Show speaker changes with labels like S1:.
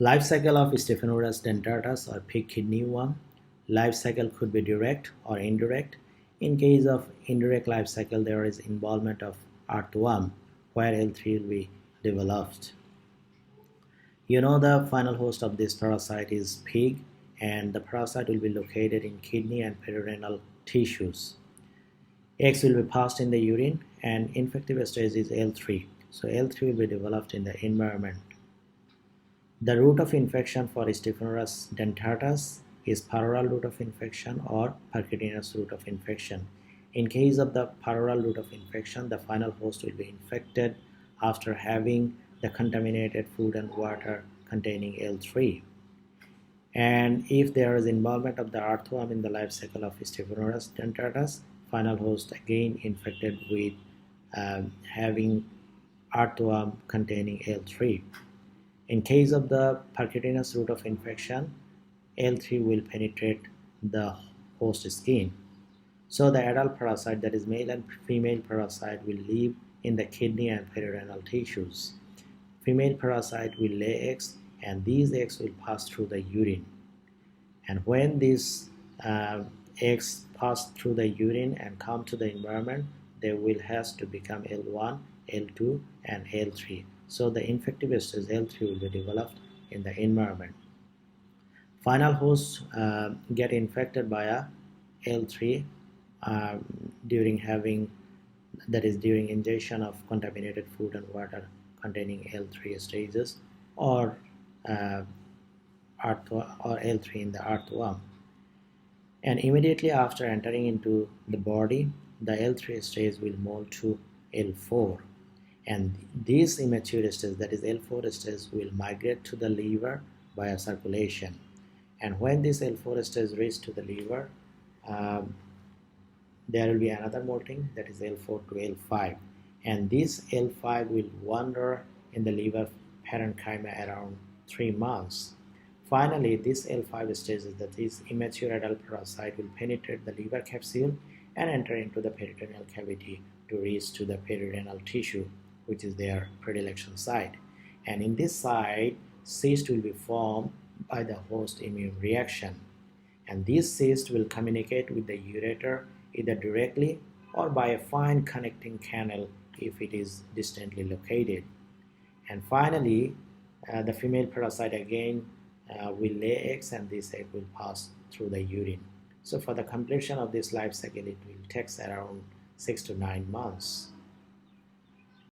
S1: Life cycle of Stephanurus dentatus or pig kidney worm. Life cycle could be direct or indirect. In case of indirect life cycle, there is involvement of earthworm where L3 will be developed. You know the final host of this parasite is pig, and the parasite will be located in kidney and perirenal tissues. Eggs will be passed in the urine and infective stage is L3. So L3 will be developed in the environment. The route of infection for Stephanurus dentatus is peroral route of infection or percutaneous route of infection. In case of the peroral route of infection, the final host will be infected after having the contaminated food and water containing L3. And if there is involvement of the earthworm in the life cycle of Stephanurus dentatus, final host again infected with having earthworm containing L3. In case of the percutaneous route of infection, L3 will penetrate the host skin. So the adult parasite, that is male and female parasite, will live in the kidney and perirenal tissues. Female parasite will lay eggs and these eggs will pass through the urine. And when these eggs pass through the urine and come to the environment, they will have to become L1, L2 and L3. So the infective stage L3 will be developed in the environment. Final hosts get infected by a L3 during ingestion of contaminated food and water containing L3 stages or L3 in the earthworm. And immediately after entering into the body, the L3 stage will move to L4. And this immature stage, that is L4 stage, will migrate to the liver via circulation. And when this L4 stage reaches to the liver, there will be another molting, that is L4 to L5. And this L5 will wander in the liver parenchyma around 3 months. Finally, this L5 stage, that is immature adult parasite, will penetrate the liver capsule and enter into the peritoneal cavity to reach to the perirenal tissue, which is their predilection site. And in this site, cyst will be formed by the host immune reaction. And this cyst will communicate with the ureter either directly or by a fine connecting canal if it is distantly located. And finally, the female parasite again will lay eggs and this egg will pass through the urine. So for the completion of this life cycle, it will take around 6 to 9 months.